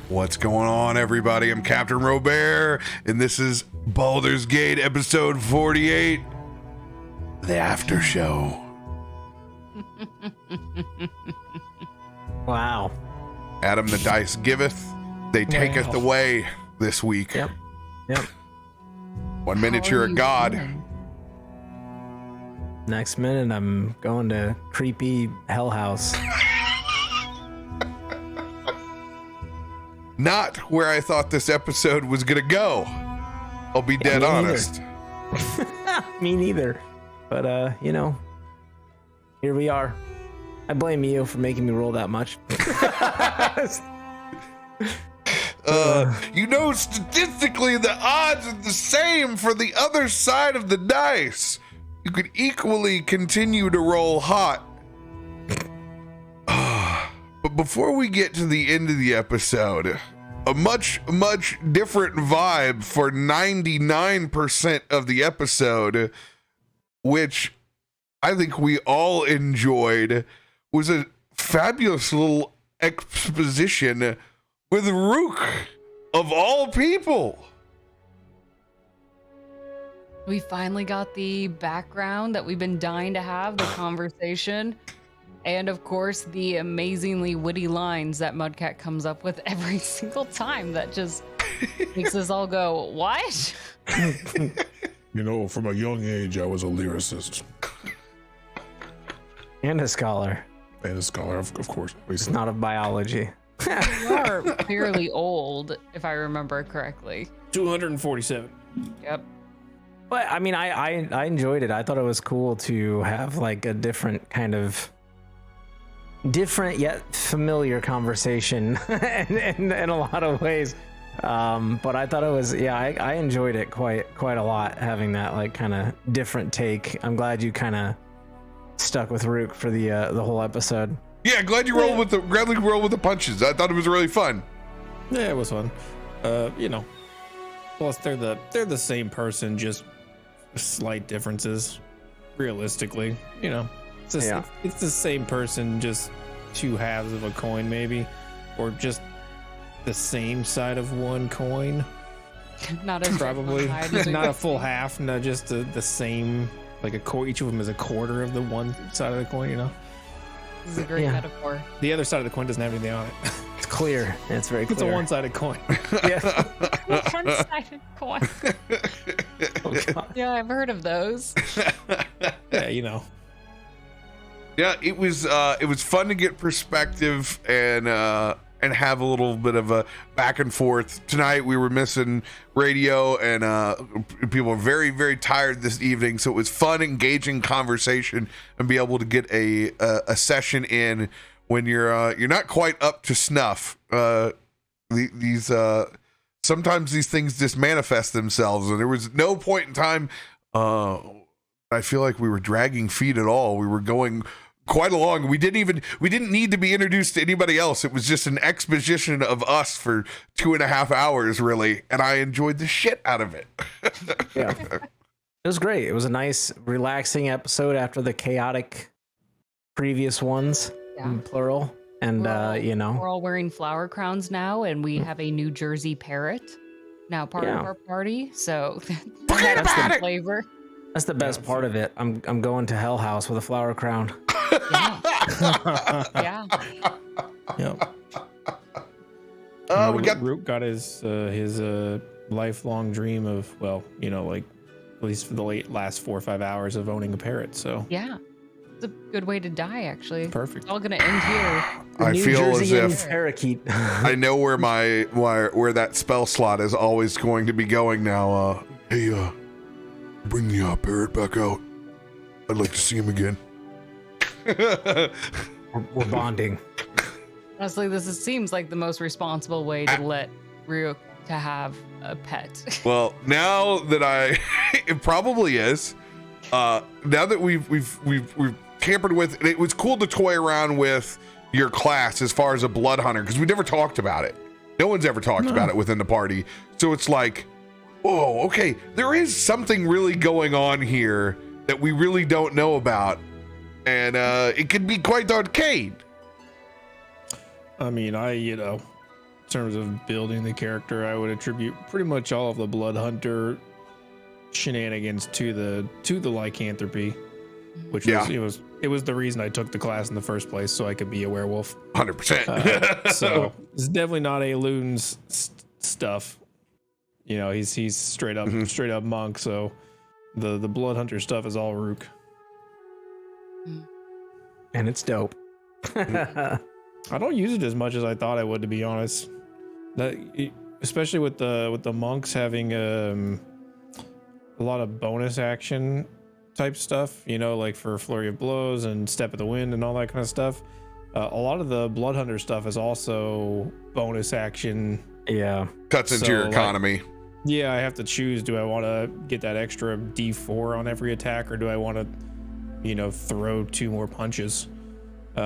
What's going on, everybody? I'm CaptainRoBear, and this is Baldur's Gate episode 48, The After Show. Wow. Adam the dice giveth, they taketh away this week. Yep. 1 minute you're a god. Doing? Next minute, I'm going to creepy hell house. Not where I thought this episode was gonna go. I'll be dead me honest. Me neither. But, here we are. I blame you for making me roll that much. Statistically, the odds are the same for the other side of the dice. You could equally continue to roll hot. But before we get to the end of the episode, a much different vibe for 99% of the episode, which I think we all enjoyed, was a fabulous little exposition with Rook, of all people. We finally got the background that we've been dying to have, the conversation, and of course the amazingly witty lines that Mudcat comes up with every single time that just makes us all go, what? From a young age, I was a lyricist. And a scholar. And a scholar, of course. It's not of biology. You are fairly old, if I remember correctly. 247. Yep. But I mean, I enjoyed it. I thought it was cool to have like a different yet familiar conversation in a lot of ways. But I thought it was, I enjoyed it quite a lot, having that like kind of different take. I'm glad you kind of stuck with Rook for the whole episode. Yeah, glad you rolled with the punches. I thought it was really fun. Yeah, it was fun. Plus they're the same person, just slight differences. Realistically, it's the same person, just two halves of a coin, maybe, or just the same side of one coin. Not as Probably not a full half, not just the same. Like each of them is a quarter of the one side of the coin. This is a great metaphor. The other side of the coin doesn't have anything on it. It's clear. It's very clear. It's a one-sided coin. One-sided coin. Yeah, I've heard of those. Yeah, Yeah, it was fun to get perspective and have a little bit of a back and forth. Tonight we were missing radio, and people were very, very tired this evening, so it was fun, engaging conversation, and be able to get a session in when you're not quite up to snuff. These sometimes these things just manifest themselves, and there was no point in time I feel like we were dragging feet at all. We were going quite along. We didn't need to be introduced to anybody else. It was just an exposition of us for 2.5 hours, really, and I enjoyed the shit out of it. Yeah, it was great. It was a nice, relaxing episode after the chaotic previous ones, plural. And we're all wearing flower crowns now, and we have a New Jersey parrot now part of our party. So that's the flavor. That's the best part of it. I'm going to Hell House with a flower crown. Yeah. We got Root got his lifelong dream of, at least for the last 4 or 5 hours of owning a parrot. So yeah, it's a good way to die, actually. Perfect. It's all gonna end here. I feel as if parakeet. I know where where that spell slot is always going to be going now. Hey, bring the parrot back out. I'd like to see him again. We're bonding. Honestly, seems like the most responsible way to let Ryuk to have a pet. Well, now that it probably is. Now that we've tampered with it, was cool to toy around with your class as far as a blood hunter, because we never talked about it. No one's ever talked about it within the party. So it's like, whoa, okay, there is something really going on here that we really don't know about. And it could be quite arcane. I mean, terms of building the character, I would attribute pretty much all of the Blood Hunter shenanigans to the lycanthropy, which it was the reason I took the class in the first place, so I could be a werewolf. 100%. So it's definitely not Aelun's stuff. You know, he's straight up monk. So the Blood Hunter stuff is all Rook, And it's dope. I don't use it as much as I thought I would, to be honest. Especially with the monks having a lot of bonus action type stuff, you know, like for Flurry of Blows and Step of the Wind and all that kind of stuff. A lot of the Blood Hunter stuff is also bonus action. Yeah. Cuts into your economy. Yeah, I have to choose. Do I want to get that extra D4 on every attack, or do I want to, you know, throw 2 more punches? You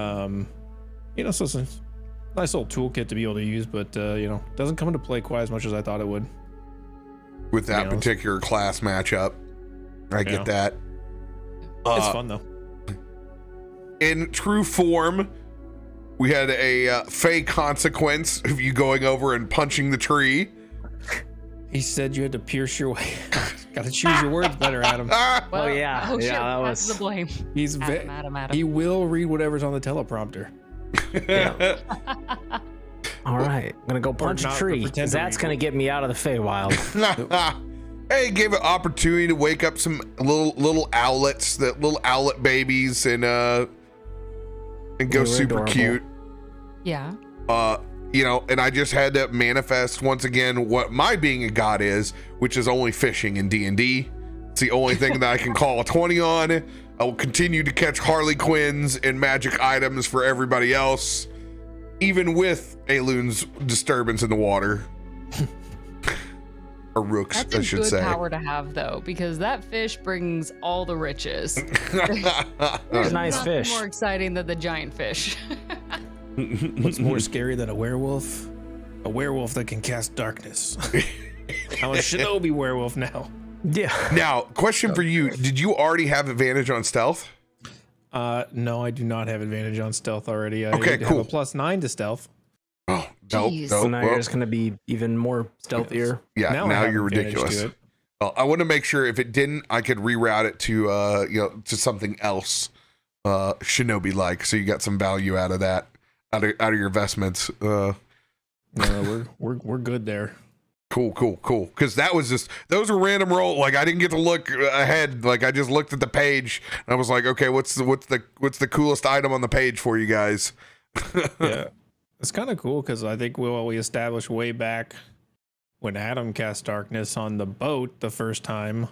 know, so it's a nice little toolkit to be able to use, but you know, doesn't come into play quite as much as I thought it would. With that particular class matchup, I get that. It's fun though. In true form, we had a Fey consequence of you going over and punching the tree. He said you had to pierce your way. Got to choose your words better, Adam. Well, yeah. Oh, Yeah, shit, that that's was- the blame. He's Adam. he will read whatever's on the teleprompter. All right. I'm going to go punch a not tree. pretend to That's read going to get me out of the Feywild. Hey, gave an opportunity to wake up some little owlets, that little owlet babies, and go They were super adorable. cute. Yeah. You know, and I just had to manifest once again what my being a god is, which is only fishing in D&D. It's the only thing that I can call a 20 on. I will continue to catch Harley Quinns and magic items for everybody else, even with Aelun's disturbance in the water. Or Rooks, That's I a should good say. power to have, though, because that fish brings all the riches. There's nice Nothing fish. more exciting than the giant fish. What's more scary than a werewolf? A werewolf that can cast darkness. I'm a shinobi werewolf now. Yeah. Now, question for you. Did you already have advantage on stealth? No, I do not have advantage on stealth already. I Okay, cool. have a +9 to stealth. Oh, nope. Jeez. So nope, now well, you're just going to be even more stealthier. yeah, Now I now have you're advantage to ridiculous. it. Well, I want to make sure if it didn't, I could reroute it to to something else, shinobi like. So you got some value out of that, out of your investments. No, we're good there. Cool. Because that was just, those were random roll. Like I didn't get to look ahead. Like I just looked at the page and I was like, okay, what's the coolest item on the page for you guys? Yeah, it's kind of cool because I think we established way back when Adam cast darkness on the boat the first time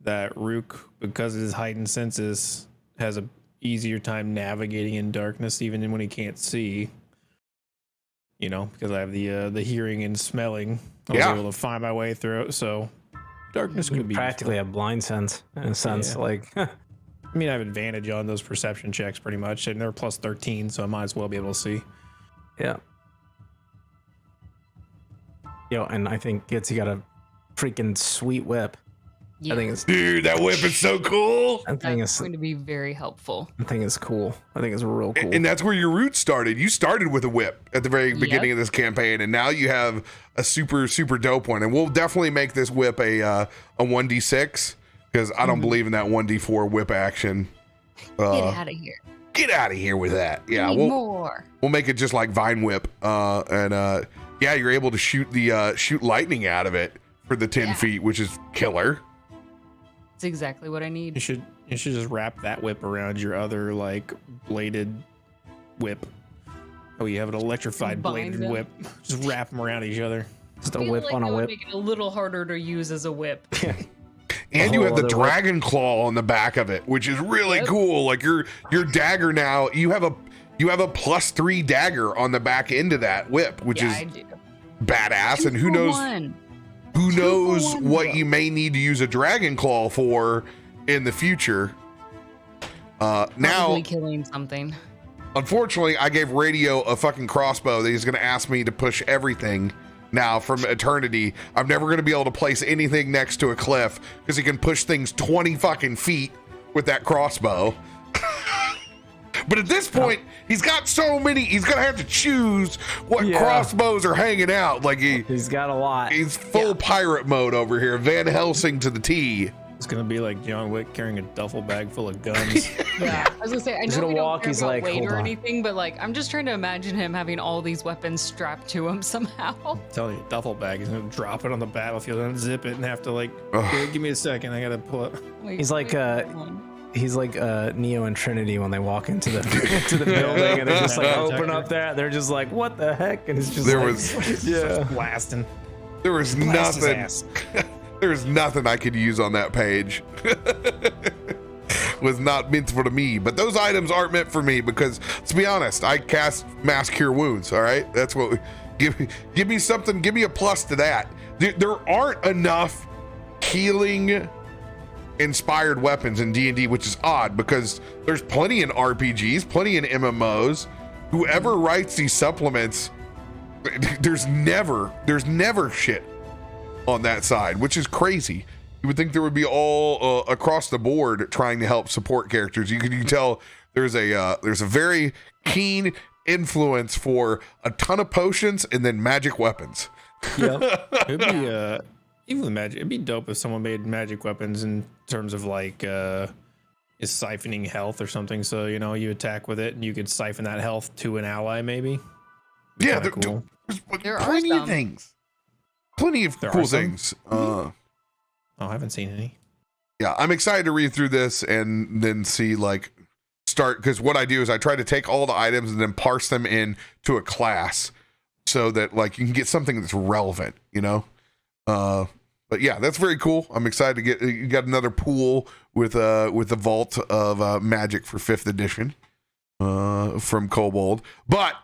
that Rook, because of his heightened senses, has a easier time navigating in darkness even when he can't see. You know, because I have the hearing and smelling. I was Yeah. able to find my way through it. So darkness You could be practically have blind sense in a sense. Yeah. Like, I mean, I have advantage on those perception checks pretty much, and they're +13, so I might as well be able to see. yeah. Yo, and I think Gitzi got a freaking sweet whip. Yeah, I think it's Dude, that whip is so cool. that thing that's is going to be very helpful. cool. I think it's real cool. And that's where your roots started. You started with a whip at the very beginning of this campaign, and now you have a super dope one. And we'll definitely make this whip a 1d6 because I don't believe in that 1d4 whip action. Get out of here. Get out of here with that. Yeah, Need we'll more. make it just like Vine Whip. And yeah, you're able to shoot lightning out of it for the 10 Yeah. feet, which is killer. It's exactly what I You need. should just wrap that whip around your other like bladed whip. Oh, you have an electrified Combine bladed them. whip. Just wrap them around each other. Just a I feel whip like on a that would whip. make it a little harder to use as a whip. And you whole have the other whip. dragon claw on the back of it, which is really Yep. cool. Like your dagger now, you have a +3 dagger on the back end of that whip, which Yeah, is I do. badass. Two And who for knows one. who for knows one, what bro. you may need to use a dragon claw for in the future. Now, Probably killing something. unfortunately, I gave Radio a fucking crossbow that he's going to ask me to push everything now from eternity. I'm never going to be able to place anything next to a cliff because he can push things 20 fucking feet with that crossbow. But at this point, he's got so many. He's gonna have to choose what crossbows are hanging out. Like he's got a lot. He's full pirate mode over here. Van Helsing to the T. It's gonna be like John Wick carrying a duffel bag full of guns. Yeah, I was gonna say, I He's know gonna we don't walk, care he's about like, weight "Hold or on." anything, but like, I'm just trying to imagine him having all these weapons strapped to him somehow. I'm telling you, duffel bag is gonna drop it on the battlefield, unzip it, and have to like, give me a second, I gotta pull it. He's like Neo and Trinity when they walk into the into the building and they just like open up there. They're just like, what the heck? And it's just Blasting. There was Blast his nothing. ass. There was nothing I could use on that page. Was not meant for me, but those items aren't meant for me because, to be honest, I cast Mass Cure Wounds. All right, that's what. Give me something. Give me a plus to that. There aren't enough healing inspired weapons in D&D, which is odd because there's plenty in RPGs, plenty in MMOs. Whoever writes these supplements, there's never shit on that side, which is crazy. You would think there would be all across the board trying to help support characters. You can tell there's a very keen influence for a ton of potions and then magic weapons. Yeah, it'd be even with magic. It'd be dope if someone made magic weapons in terms of like is siphoning health or something. So you attack with it and you could siphon that health to an ally, maybe. Yeah, cool. There plenty are of things. Plenty of There cool are some? things. I haven't seen any. Yeah, I'm excited to read through this and then see because what I do is I try to take all the items and then parse them in to a class so that like you can get something that's relevant, but yeah, that's very cool. I'm excited to you got another pool with the Vault of Magic for 5th edition from Kobold. But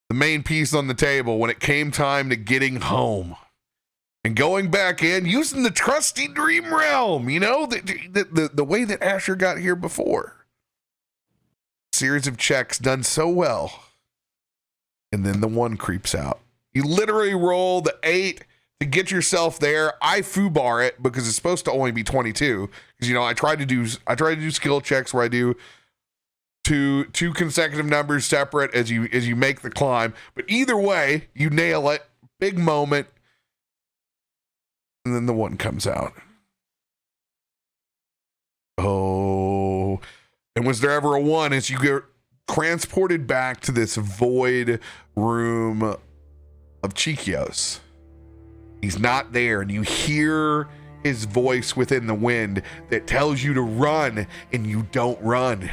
the main piece on the table when it came time to getting home and going back in, using the trusty Dream Realm, the way that Asher got here before. Series of checks done so well. And then the 1 creeps out. You literally roll the 8 to get yourself there. I foobar it because it's supposed to only be 22. Because I try to do skill checks where I do two consecutive numbers separate as you make the climb. But either way, you nail it. Big moment. And then the 1 comes out. Oh. And was there ever a 1 as you get transported back to this void room of Chikios? He's not there, and you hear his voice within the wind that tells you to run, and you don't run.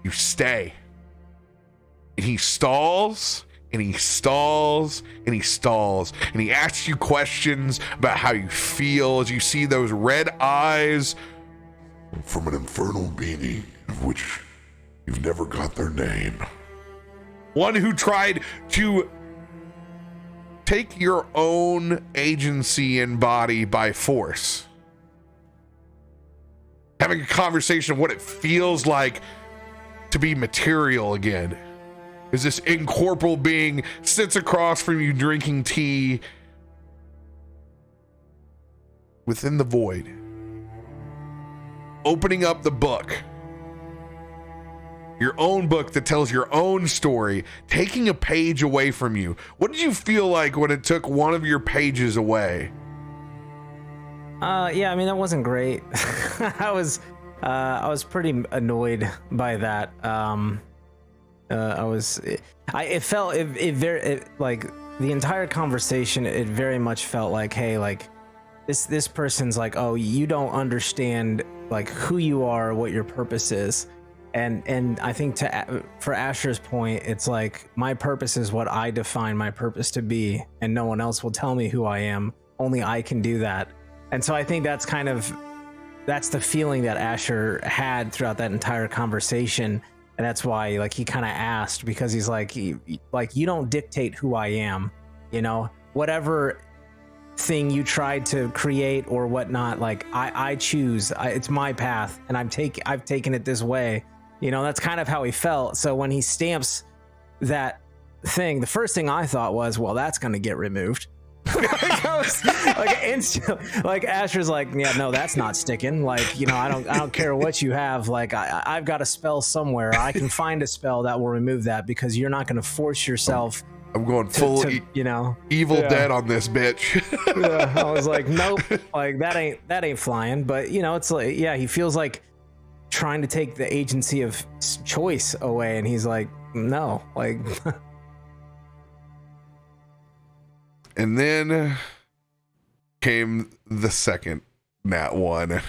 You stay. And he stalls. And he stalls and he stalls and he asks you questions about how you feel as you see those red eyes from an infernal being of which you've never got their name. One who tried to take your own agency and body by force. Having a conversation of what it feels like to be material again. As this incorporeal being sits across from you drinking tea within the void. Opening up the book. Your own book that tells your own story. Taking a page away from you. What did you feel like when it took one of your pages away? Yeah, I mean, that wasn't great. I was pretty annoyed by that. It felt like the entire conversation, it very much felt like, hey, like this person's like, oh, you don't understand like who you are, what your purpose is. And I think for Asher's point, it's like my purpose is what I define my purpose to be, and no one else will tell me who I am. Only I can do that. And so I think that's the feeling that Asher had throughout that entire conversation. And that's why like he kind of asked, because he's like, you don't dictate who I am, whatever thing you tried to create or whatnot, like I choose, it's my path and I've taken it this way. That's kind of how he felt. So when he stamps that thing, the first thing I thought was, well, that's going to get removed. Like Asher's like, yeah, no, that's not sticking. Like, you know, I don't care what you have. Like, I've got a spell somewhere. I can find a spell that will remove that because you're not going to force yourself. I'm going full, you know, Evil Dead on this bitch. Yeah, I was like, nope, like that ain't flying. But you know, it's like, yeah, he feels like trying to take the agency of choice away, and he's like, no, like. And then came the second nat one,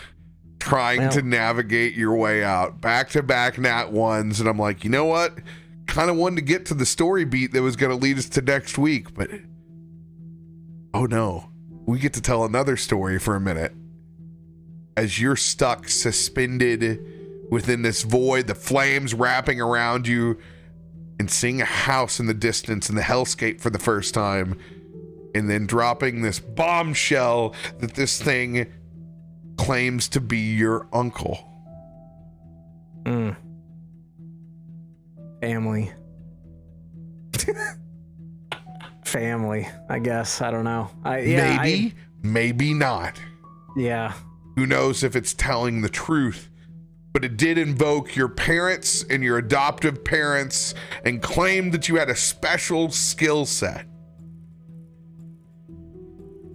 trying to navigate your way out, back-to-back nat ones, and I'm like, you know what? Kind of wanted to get to the story beat that was going to lead us to next week, but oh no, we get to tell another story for a minute as you're stuck, suspended within this void, the flames wrapping around you, and seeing a house in the distance in the hellscape for the first time, and then dropping this bombshell that this thing claims to be your uncle. Family. Family, I guess. I don't know. Maybe not. Yeah. Who knows if it's telling the truth, but it did invoke your parents and your adoptive parents and claimed that you had a special skill set.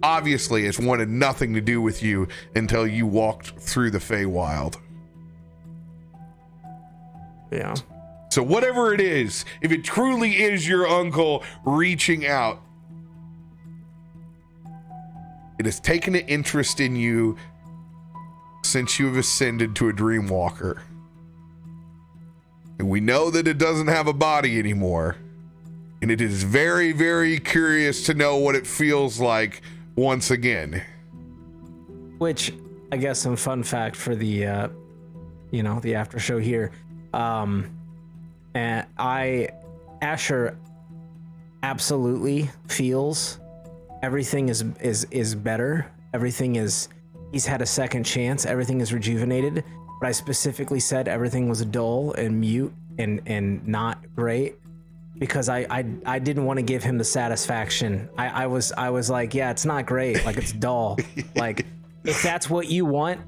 Obviously, it's wanted nothing to do with you until you walked through the Feywild. Yeah. So whatever it is, if it truly is your uncle reaching out, it has taken an interest in you since you have ascended to a Dreamwalker. And we know that it doesn't have a body anymore. And it is very, very curious to know what it feels like once again. Which, I guess, some fun fact for the, the after show here. And Asher absolutely feels everything is better. Everything is, he's had a second chance. Everything is rejuvenated. But I specifically said everything was dull and mute and not great because I didn't want to give him the satisfaction. I was like, yeah, it's not great. Like, it's dull. Like, if that's what you want,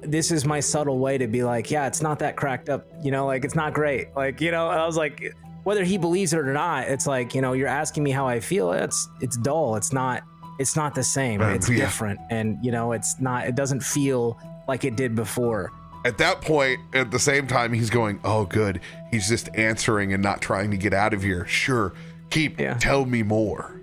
this is my subtle way to be like, yeah, it's not that cracked up, like, it's not great. Like, I was like, whether he believes it or not, it's like, you're asking me how I feel. It's dull. It's not the same. It's different. And, it doesn't feel like it did before. At that point, at the same time, he's going, oh, good. He's just answering and not trying to get out of here. Sure. Tell me more.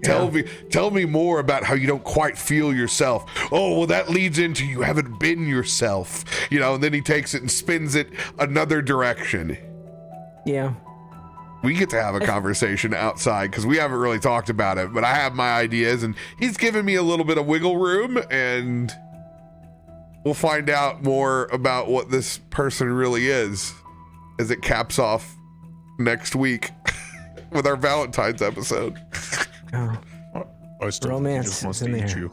Tell me more about how you don't quite feel yourself. Oh, well, that leads into you haven't been yourself, and then he takes it and spins it another direction. Yeah. We get to have a conversation outside because we haven't really talked about it, but I have my ideas and he's given me a little bit of wiggle room, and we'll find out more about what this person really is as it caps off next week with our Valentine's episode. Oh. I still Romance think he just wants is in to eat there. you.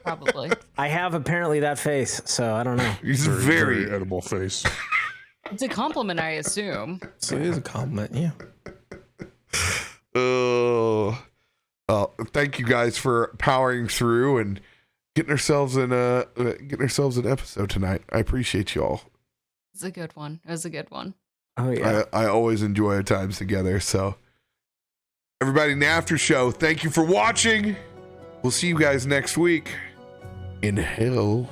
Probably. I have apparently that face, so I don't know. He's Very edible face. It's a compliment, I assume. So it is a compliment, yeah. Thank you guys for powering through and getting ourselves an episode tonight. I appreciate you all. It's a good one. It was a good one. Oh yeah. I always enjoy our times together. So everybody in the after show, thank you for watching. We'll see you guys next week in hell.